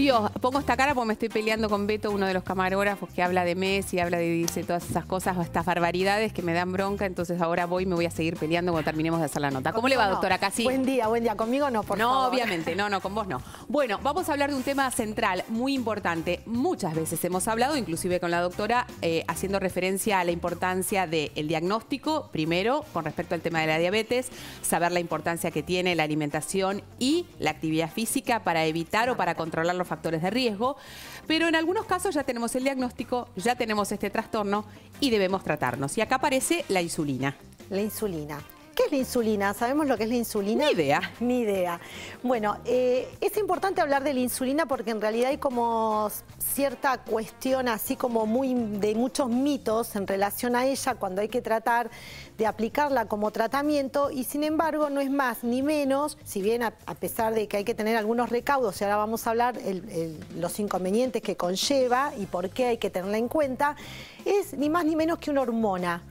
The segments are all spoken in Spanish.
Dios, pongo esta cara porque me estoy peleando con Beto, uno de los camarógrafos que habla de Messi, dice todas esas cosas, estas barbaridades que me dan bronca, entonces ahora me voy a seguir peleando cuando terminemos de hacer la nota. ¿Cómo le va, doctora Casi? Buen día, conmigo no, por favor. No, obviamente, no, con vos no. Bueno, vamos a hablar de un tema central, muy importante. Muchas veces hemos hablado, inclusive con la doctora, haciendo referencia a la importancia del diagnóstico, primero, con respecto al tema de la diabetes, saber la importancia que tiene la alimentación y la actividad física para evitar o para controlar los factores de riesgo, pero en algunos casos ya tenemos el diagnóstico, ya tenemos este trastorno y debemos tratarnos. Y acá aparece la insulina. La insulina. ¿Qué es la insulina? ¿Sabemos lo que es la insulina? Ni idea. Ni idea. Bueno, es importante hablar de la insulina porque en realidad hay como cierta cuestión así como de muchos mitos en relación a ella cuando hay que tratar de aplicarla como tratamiento y sin embargo no es más ni menos, si bien a pesar de que hay que tener algunos recaudos y ahora vamos a hablar los inconvenientes que conlleva y por qué hay que tenerla en cuenta, es ni más ni menos que una hormona.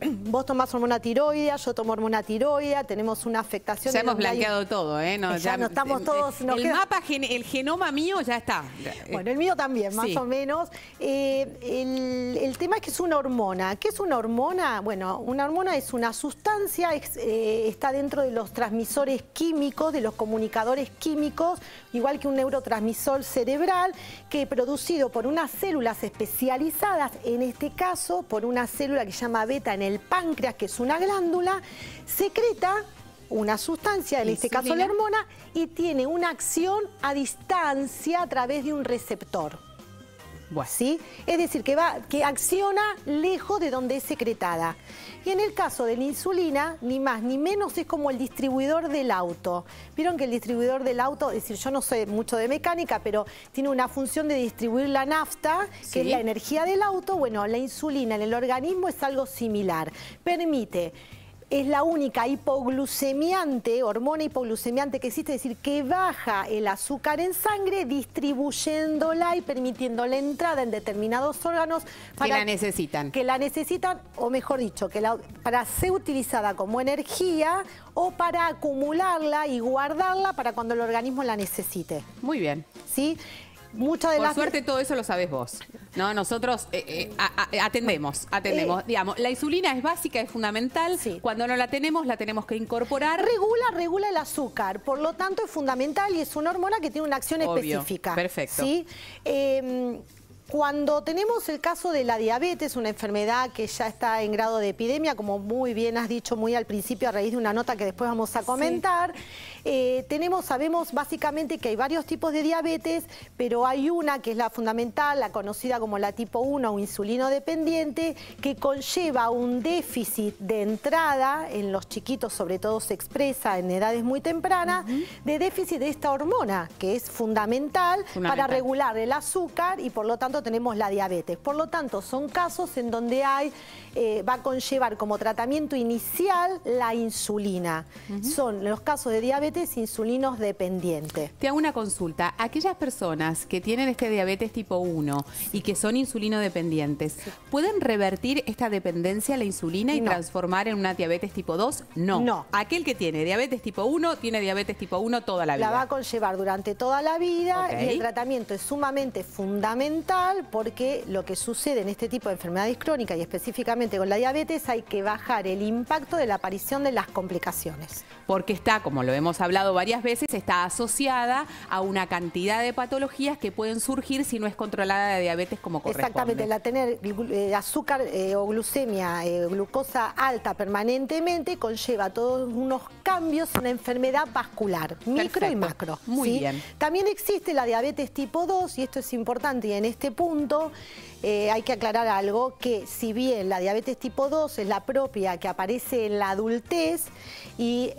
Vos tomás hormona tiroidea, yo tomo hormona tiroidea, tenemos una afectación. Ya hemos blanqueado todo, ¿eh? No, ya no estamos todos. El genoma mío ya está. Bueno, el mío también, más o menos. El tema es que es una hormona. ¿Qué es una hormona? Bueno, una hormona es una sustancia, está dentro de los transmisores químicos, de los comunicadores químicos, igual que un neurotransmisor cerebral, que producido por unas células especializadas, en este caso por una célula que se llama beta en el páncreas, que es una glándula, secreta una sustancia, en este caso la hormona, y tiene una acción a distancia a través de un receptor. Bueno. ¿Sí? Es decir, que acciona lejos de donde es secretada. Y en el caso de la insulina, ni más ni menos es como el distribuidor del auto. Vieron que el distribuidor del auto, es decir, yo no sé mucho de mecánica, pero tiene una función de distribuir la nafta, que es la energía del auto. Bueno, la insulina en el organismo es algo similar. Es la única hipoglucemiante, hormona hipoglucemiante que existe, es decir, que baja el azúcar en sangre distribuyéndola y permitiendo la entrada en determinados órganos que la necesitan. Que la necesitan, o mejor dicho, para ser utilizada como energía o para acumularla y guardarla para cuando el organismo la necesite. Muy bien. ¿Sí? Por suerte todo eso lo sabés vos. No, nosotros atendemos. Digamos, la insulina es básica, es fundamental. Sí. Cuando no la tenemos que incorporar. Regula el azúcar, por lo tanto es fundamental y es una hormona que tiene una acción específica. Perfecto. ¿Sí? Cuando tenemos el caso de la diabetes, una enfermedad que ya está en grado de epidemia, como muy bien has dicho muy al principio a raíz de una nota que después vamos a comentar, sabemos básicamente que hay varios tipos de diabetes, pero hay una que es la fundamental, la conocida como la tipo 1 o insulino dependiente, que conlleva un déficit de entrada, en los chiquitos sobre todo se expresa en edades muy tempranas, de déficit de esta hormona, que es fundamental para regular el azúcar y por lo tanto tenemos la diabetes. Por lo tanto, son casos en donde va a conllevar como tratamiento inicial la insulina. Son los casos de diabetes insulinos dependientes. Te hago una consulta. Aquellas personas que tienen este diabetes tipo 1 y que son insulino dependientes, ¿pueden revertir esta dependencia a la insulina y transformar en una diabetes tipo 2? No. Aquel que tiene diabetes tipo 1, tiene diabetes tipo 1 toda la vida. La va a conllevar durante toda la vida y el tratamiento es sumamente fundamental porque lo que sucede en este tipo de enfermedades crónicas y específicamente con la diabetes hay que bajar el impacto de la aparición de las complicaciones. Porque está, como lo hemos hablado varias veces, está asociada a una cantidad de patologías que pueden surgir si no es controlada la diabetes como corresponde. Exactamente, la tener azúcar o glucemia, glucosa alta permanentemente conlleva todos unos cambios en la enfermedad vascular, micro y macro. Muy bien. También existe la diabetes tipo 2 y esto es importante y en este punto hay que aclarar algo, que si bien la diabetes tipo 2 es la propia que aparece en la adultez y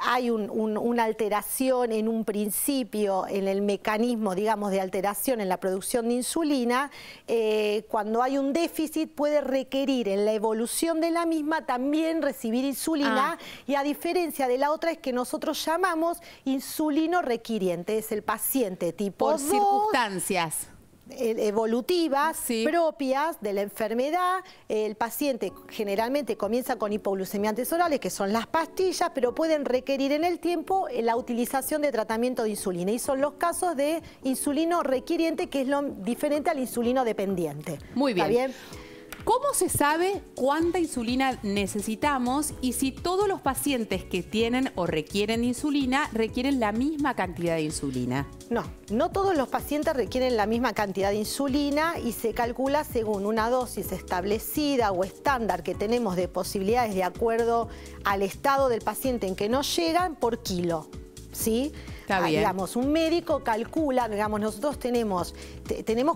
hay una alteración en un principio en el mecanismo, digamos, de alteración en la producción de insulina, cuando hay un déficit puede requerir en la evolución de la misma también recibir insulina y a diferencia de la otra es que nosotros llamamos insulino requiriente, es el paciente tipo 2. Por circunstancias. evolutivas propias de la enfermedad. El paciente generalmente comienza con hipoglucemiantes orales, que son las pastillas, pero pueden requerir en el tiempo la utilización de tratamiento de insulina. Y son los casos de insulino requiriente, que es lo diferente al insulino dependiente. Muy bien. ¿Está bien? ¿Cómo se sabe cuánta insulina necesitamos y si todos los pacientes que tienen o requieren insulina requieren la misma cantidad de insulina? No todos los pacientes requieren la misma cantidad de insulina y se calcula según una dosis establecida o estándar que tenemos de posibilidades de acuerdo al estado del paciente en que nos llegan por kilo, ¿sí? Está bien. Digamos, un médico calcula, digamos, nosotros tenemos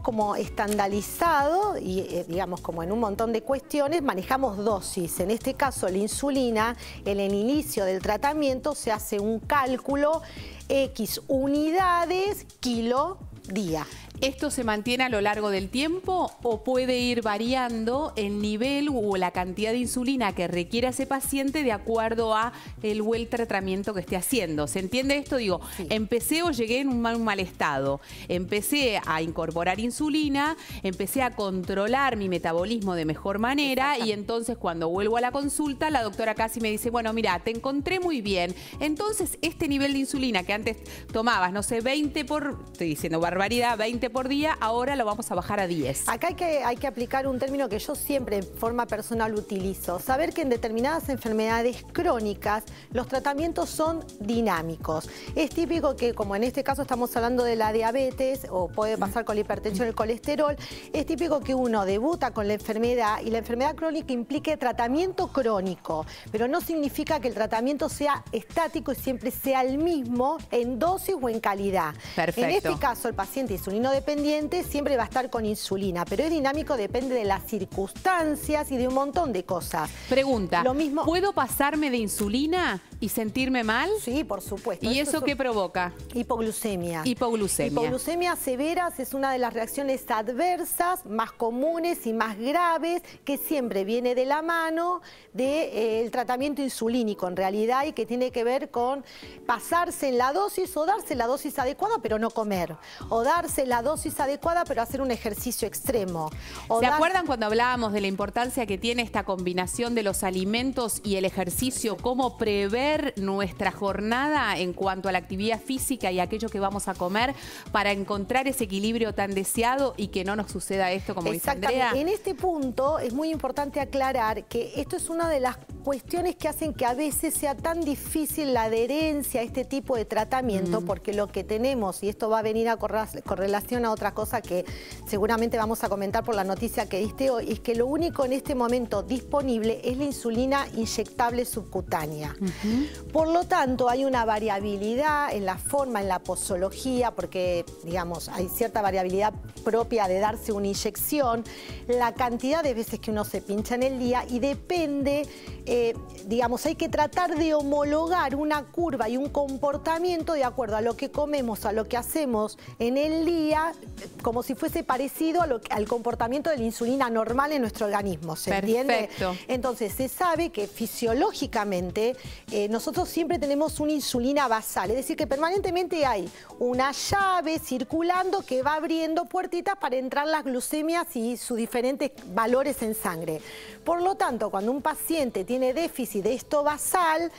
como estandarizado y digamos como en un montón de cuestiones manejamos dosis. En este caso la insulina, en el inicio del tratamiento se hace un cálculo X unidades kilo día. ¿Esto se mantiene a lo largo del tiempo o puede ir variando el nivel o la cantidad de insulina que requiere ese paciente de acuerdo a el o el tratamiento que esté haciendo? ¿Se entiende esto? Digo, sí. Empecé o llegué en un mal estado, empecé a incorporar insulina, empecé a controlar mi metabolismo de mejor manera y entonces cuando vuelvo a la consulta la doctora casi me dice, bueno, mira, te encontré muy bien, entonces este nivel de insulina que antes tomabas, no sé, 20 por, estoy diciendo barbaridad, 20 por día, ahora lo vamos a bajar a 10. Acá hay que aplicar un término que yo siempre en forma personal utilizo. Saber que en determinadas enfermedades crónicas los tratamientos son dinámicos. Es típico que, como en este caso estamos hablando de la diabetes o puede pasar con la hipertensión, el colesterol, es típico que uno debuta con la enfermedad y la enfermedad crónica implique tratamiento crónico, pero no significa que el tratamiento sea estático y siempre sea el mismo en dosis o en calidad. Perfecto. En este caso, el paciente insulino dependiente siempre va a estar con insulina, pero es dinámico, depende de las circunstancias y de un montón de cosas. Pregunta, Lo mismo... ¿puedo pasarme de insulina y sentirme mal? Sí, por supuesto. ¿Y eso qué provoca? Hipoglucemia. Hipoglucemia. Hipoglucemias severas es una de las reacciones adversas más comunes y más graves que siempre viene de la mano del tratamiento insulínico en realidad y que tiene que ver con pasarse en la dosis o darse la dosis adecuada pero no comer, o darse la dosis adecuada pero hacer un ejercicio extremo. ¿Se acuerdan cuando hablábamos de la importancia que tiene esta combinación de los alimentos y el ejercicio? ¿Cómo prever nuestra jornada en cuanto a la actividad física y aquello que vamos a comer para encontrar ese equilibrio tan deseado y que no nos suceda esto como dice Andrea? En este punto es muy importante aclarar que esto es una de las cuestiones que hacen que a veces sea tan difícil la adherencia a este tipo de tratamiento, porque lo que tenemos, y esto va a venir a correlación a otra cosa que seguramente vamos a comentar por la noticia que diste hoy, es que lo único en este momento disponible es la insulina inyectable subcutánea. Por lo tanto, hay una variabilidad en la forma, en la posología, porque, digamos, hay cierta variabilidad propia de darse una inyección, la cantidad de veces que uno se pincha en el día y depende, digamos, hay que tratar de homologar una curva y un comportamiento de acuerdo a lo que comemos, a lo que hacemos en el día, como si fuese parecido al comportamiento de la insulina normal en nuestro organismo, ¿se entiende? Entonces, se sabe que fisiológicamente nosotros siempre tenemos una insulina basal, es decir, que permanentemente hay una llave circulando que va abriendo puertitas para entrar las glucemias y sus diferentes valores en sangre. Por lo tanto, cuando un paciente tiene déficit de esto basal,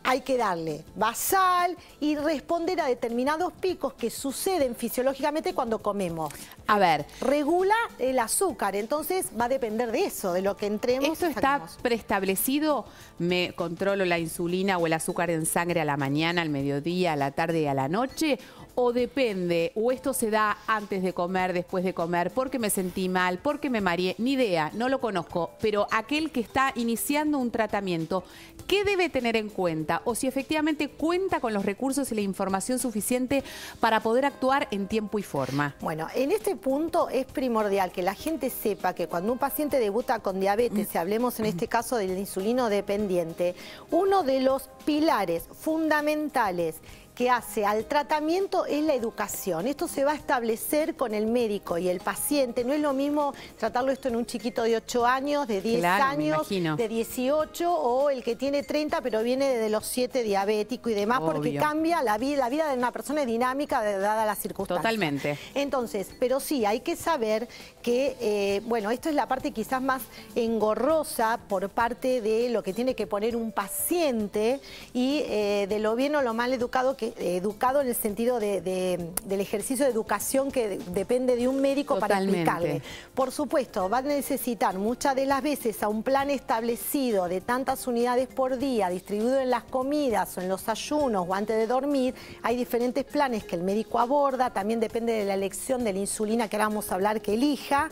hay que darle basal y responder a determinados picos que suceden fisiológicamente cuando comemos. A ver. Regula el azúcar, entonces va a depender de eso, de lo que entremos. ¿Esto está preestablecido? ¿Me controlo la insulina o el azúcar en sangre a la mañana, al mediodía, a la tarde y a la noche? ¿O depende? ¿O esto se da antes de comer, después de comer, porque me sentí mal, porque me mareé? Ni idea, no lo conozco. Pero aquel que está iniciando un tratamiento, ¿qué debe tener en cuenta? O si efectivamente cuenta con los recursos y la información suficiente para poder actuar en tiempo y forma. Bueno, en este punto es primordial que la gente sepa que cuando un paciente debuta con diabetes, si hablemos en este caso del insulino dependiente, uno de los pilares fundamentales que hace al tratamiento es la educación. Esto se va a establecer con el médico y el paciente. No es lo mismo tratarlo esto en un chiquito de 8 años, de 10 años, de 18 o el que tiene 30 pero viene desde los 7 diabético y demás, porque cambia la vida de una persona es dinámica dada las circunstancias. Totalmente. Entonces, pero sí, hay que saber que, bueno, esto es la parte quizás más engorrosa por parte de lo que tiene que poner un paciente y de lo bien o lo mal educado educado en el sentido del ejercicio de educación que depende de un médico para explicarle. Por supuesto, va a necesitar muchas de las veces a un plan establecido de tantas unidades por día, distribuido en las comidas o en los ayunos o antes de dormir. Hay diferentes planes que el médico aborda, también depende de la elección de la insulina que ahora vamos a hablar que elija.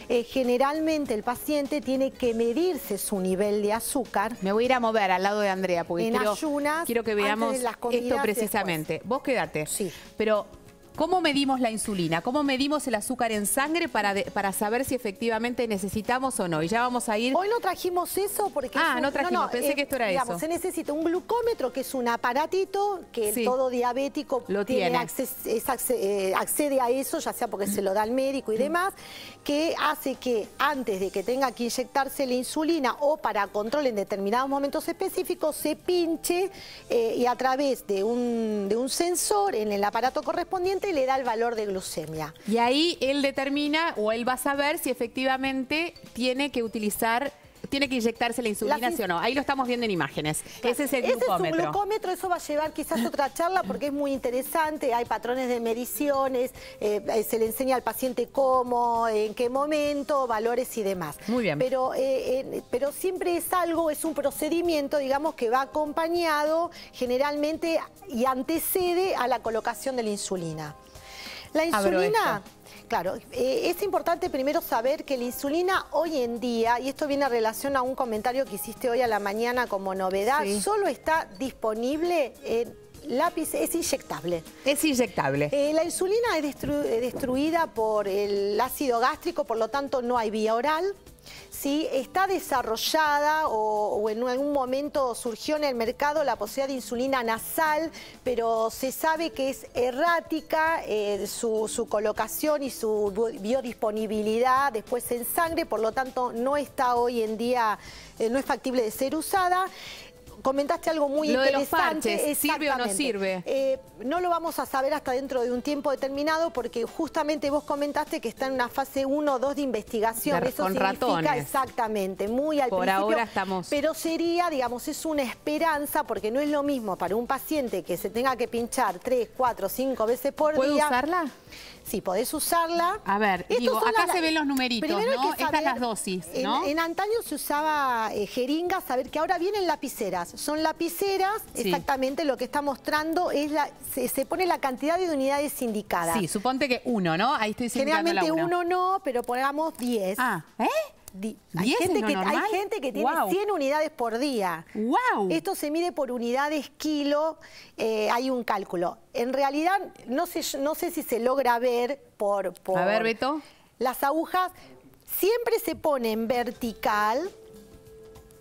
Generalmente el paciente tiene que medirse su nivel de azúcar. Me voy a ir a mover al lado de Andrea porque ayunas, quiero que veamos esto precisamente. Vos quédate. Sí. Pero, ¿cómo medimos la insulina? ¿Cómo medimos el azúcar en sangre para saber si efectivamente necesitamos o no? Y ya vamos a ir... Hoy no trajimos eso porque... no trajimos, pensé que esto era eso. Se necesita un glucómetro, que es un aparatito que todo diabético accede a eso, ya sea porque se lo da al médico y demás, que hace que antes de que tenga que inyectarse la insulina o para control en determinados momentos específicos, se pinche y a través de un sensor en el aparato correspondiente le da el valor de glucemia. Y ahí él determina o él va a saber si efectivamente tiene que inyectarse la insulina, sí o no. Ahí lo estamos viendo en imágenes. Claro, ese es el glucómetro. Ese es un glucómetro, eso va a llevar quizás otra charla porque es muy interesante. Hay patrones de mediciones, se le enseña al paciente cómo, en qué momento, valores y demás. Muy bien. Pero siempre es un procedimiento, digamos, que va acompañado generalmente y antecede a la colocación de la insulina. La insulina... Claro, es importante primero saber que la insulina hoy en día, y esto viene a relación a un comentario que hiciste hoy a la mañana como novedad, solo está disponible en lápiz, es inyectable. Es inyectable. La insulina es destruida por el ácido gástrico, por lo tanto no hay vía oral. Sí, está desarrollada o en algún momento surgió en el mercado la posibilidad de insulina nasal, pero se sabe que es errática su colocación y su biodisponibilidad después en sangre, por lo tanto no está hoy en día, no es factible de ser usada. Comentaste algo muy interesante. Lo de los parches, ¿sirve o no sirve? No lo vamos a saber hasta dentro de un tiempo determinado porque justamente vos comentaste que está en una fase 1 o 2 de investigación. Eso con significa ratones. Exactamente, muy al principio. Por ahora estamos... Pero sería, digamos, es una esperanza porque no es lo mismo para un paciente que se tenga que pinchar 3, 4, 5 veces por día. ¿Puedo usarla? Sí, podés usarla. A ver, acá se ven los numeritos, ¿no? Estas las dosis, ¿no? En antaño se usaba jeringas, saber que ahora vienen lapiceras. Son lapiceras, exactamente lo que está mostrando es se pone la cantidad de unidades indicadas. Sí, suponte que 1, ¿no? Ahí estoy indicando la 1. Generalmente 1 no, pero pongamos 10. Hay gente que tiene 100 unidades por día. ¡Wow! Esto se mide por unidades kilo, hay un cálculo. En realidad, no sé si se logra ver por... A ver, Beto. Las agujas siempre se ponen vertical.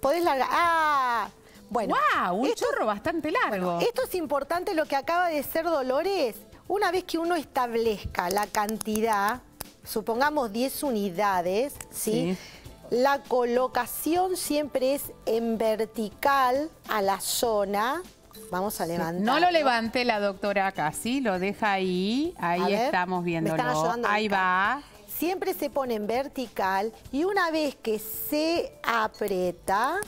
Podés largar... bueno. ¡Wow! Un chorro bastante largo. Bueno, esto es importante, lo que acaba de ser Dolores. Una vez que uno establezca la cantidad, supongamos 10 unidades, ¿sí? La colocación siempre es en vertical a la zona. Vamos a levantar. No lo levante la doctora acá, ¿sí? Lo deja ahí. Ahí estamos viéndolo. Me están ayudando ahí va. Siempre se pone en vertical y una vez que se aprieta...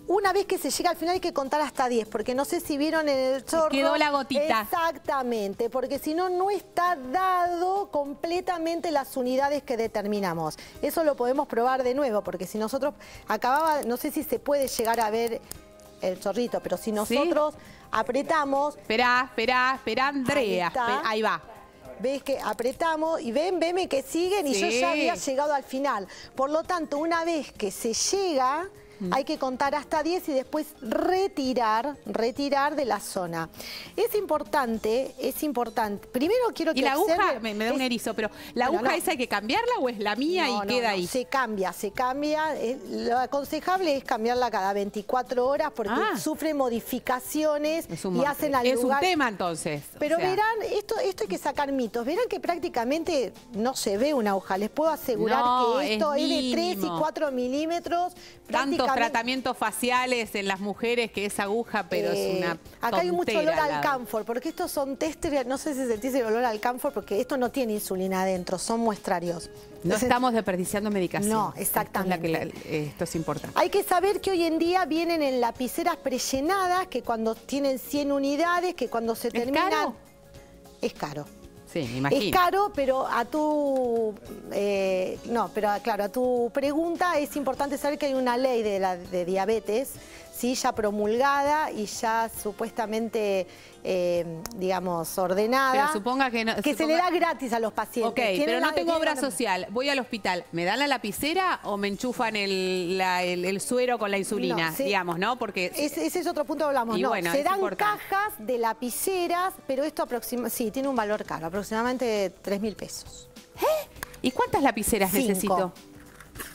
Una vez que se llega al final hay que contar hasta 10, porque no sé si vieron en el chorro. Quedó la gotita. Exactamente, porque si no, no está dado completamente las unidades que determinamos. Eso lo podemos probar de nuevo, porque si nosotros no sé si se puede llegar a ver el chorrito, pero si nosotros apretamos... Espera, Andrea. Ahí va. Ves que apretamos y veme que siguen y yo ya había llegado al final. Por lo tanto, una vez que se llega... hay que contar hasta 10 y después retirar de la zona. Es importante. Primero quiero que y la observen, aguja, me da un erizo, pero ¿la aguja esa hay que cambiarla o es la mía y queda ahí? Se cambia. Lo aconsejable es cambiarla cada 24 horas porque sufre modificaciones y hacen al lugar. Es un tema entonces. Pero verán, esto hay que sacar mitos. Verán que prácticamente no se ve una aguja. Les puedo asegurar que esto es de 3 y 4 milímetros. Tantos tratamientos faciales en las mujeres que es aguja, pero es una acá hay mucho olor tontera, al camphor, porque estos son tester, no sé si sentís el olor al camphor, porque esto no tiene insulina adentro, son muestrarios. No estamos desperdiciando medicación. No, exactamente. Esto es importante. Hay que saber que hoy en día vienen en lapiceras prellenadas, que cuando tienen 100 unidades, que cuando se terminan... ¿Caro? Es caro. Sí, me imagino. Es caro, pero a tu a tu pregunta es importante saber que hay una ley de diabetes, ¿sí? Ya promulgada y ya supuestamente, digamos, ordenada. Pero suponga que no, se le da gratis a los pacientes. Ok, pero no tengo obra social. Voy al hospital. ¿Me dan la lapicera o me enchufan el suero con la insulina? No, digamos, ¿no? Porque ese es otro punto que hablamos. Y bueno, se dan importante. cajas de lapiceras, pero esto sí, tiene un valor caro, aproximadamente 3.000 pesos. ¿Y cuántas lapiceras 5. necesito?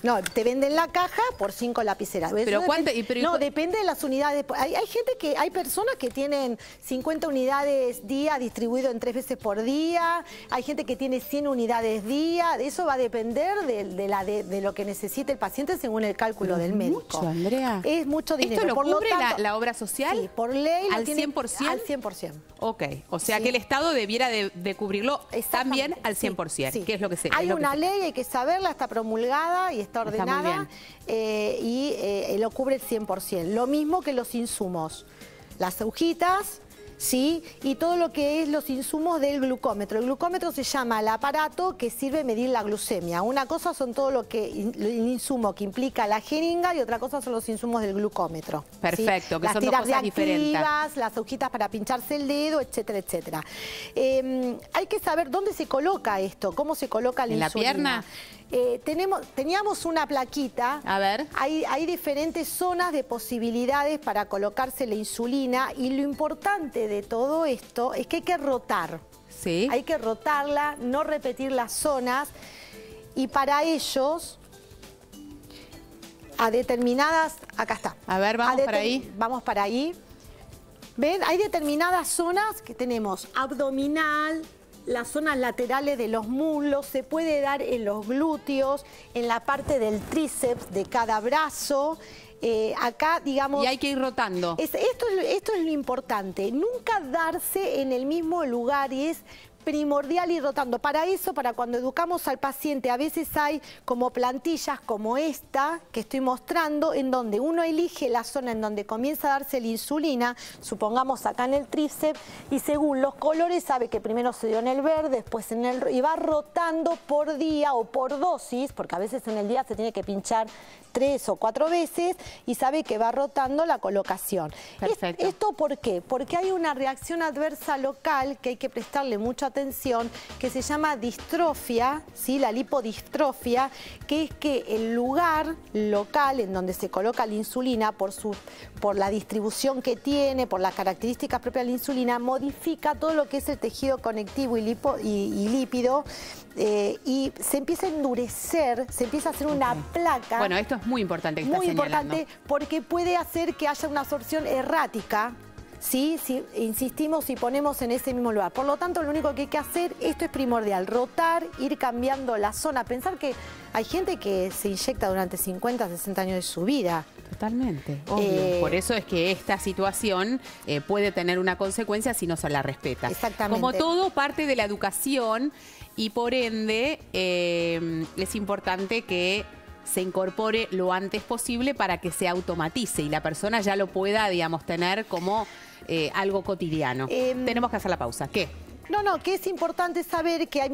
No, te venden la caja por 5 lapiceras. Pero depende de las unidades. Hay personas que tienen 50 unidades día distribuido en 3 veces por día. Hay gente que tiene 100 unidades día. Eso va a depender de lo que necesite el paciente según el cálculo del médico. Mucho, Andrea. Es mucho dinero. ¿Esto lo cubre la obra social? Sí, por ley. ¿Al 100%? Al 100%. Ok, o sea que el Estado debiera de cubrirlo también al 100%, sí. que es lo que se... Hay una ley, hay que saberla, está promulgada y está ordenada y lo cubre el 100%. Lo mismo que los insumos, las agujitas, ¿sí? Y todo lo que es los insumos del glucómetro. El glucómetro se llama el aparato que sirve a medir la glucemia. Una cosa son todo el insumo que implica la jeringa y otra cosa son los insumos del glucómetro. Perfecto, ¿sí? que son dos cosas diferentes. Las agujitas para pincharse el dedo, etcétera, etcétera. Hay que saber dónde se coloca esto, cómo se coloca la insulina. ¿En la pierna? Teníamos una plaquita. A ver. Hay diferentes zonas de posibilidades para colocarse la insulina y lo importante de todo esto es que hay que rotar. Sí. Hay que rotarla, no repetir las zonas y para ellos a determinadas... Acá está. A ver, vamos para ahí. Vamos para ahí. ¿Ven? Hay determinadas zonas que tenemos abdominal, las zonas laterales de los muslos, se puede dar en los glúteos, en la parte del tríceps de cada brazo. Acá, digamos... Y hay que ir rotando. Esto es lo importante, nunca darse en el mismo lugar y es primordial ir rotando. Para eso, para cuando educamos al paciente, a veces hay como plantillas como esta que estoy mostrando, en donde uno elige la zona en donde comienza a darse la insulina, supongamos acá en el tríceps, y según los colores sabe que primero se dio en el verde, después en el... y va rotando por día o por dosis, porque a veces en el día se tiene que pinchar 3 o 4 veces y sabe que va rotando la colocación. Perfecto. ¿Esto por qué? Porque hay una reacción adversa local que hay que prestarle mucha atención, que se llama distrofia, ¿sí? La lipodistrofia, que es que el lugar local en donde se coloca la insulina, por la distribución que tiene, por las características propias de la insulina, modifica todo lo que es el tejido conectivo y lípido, y se empieza a endurecer, se empieza a hacer una placa. Bueno, esto es muy importante que está señalando. Muy importante porque puede hacer que haya una absorción errática, ¿sí? Si insistimos y ponemos en ese mismo lugar. Por lo tanto, lo único que hay que hacer, esto es primordial, rotar, ir cambiando la zona. Pensar que hay gente que se inyecta durante 50, 60 años de su vida. Totalmente, obvio. Por eso es que esta situación puede tener una consecuencia si no se la respeta. Exactamente. Como todo, parte de la educación y por ende es importante que se incorpore lo antes posible para que se automatice y la persona ya lo pueda, digamos, tener como algo cotidiano. Tenemos que hacer la pausa. ¿Qué? No, que es importante saber que hay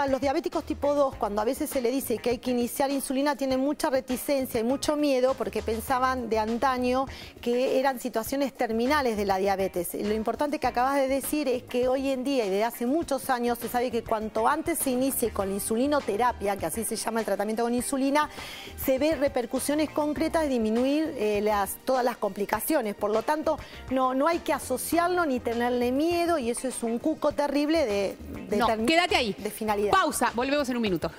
los diabéticos tipo 2, cuando a veces se le dice que hay que iniciar insulina, tienen mucha reticencia y mucho miedo porque pensaban de antaño que eran situaciones terminales de la diabetes. Lo importante que acabas de decir es que hoy en día y desde hace muchos años se sabe que cuanto antes se inicie con la insulinoterapia, que así se llama el tratamiento con insulina, se ve repercusiones concretas de disminuir todas las complicaciones. Por lo tanto, no hay que asociarlo ni tenerle miedo, y eso es un cuco terrible de quédate ahí. De finalidad. Pausa, volvemos en un minuto.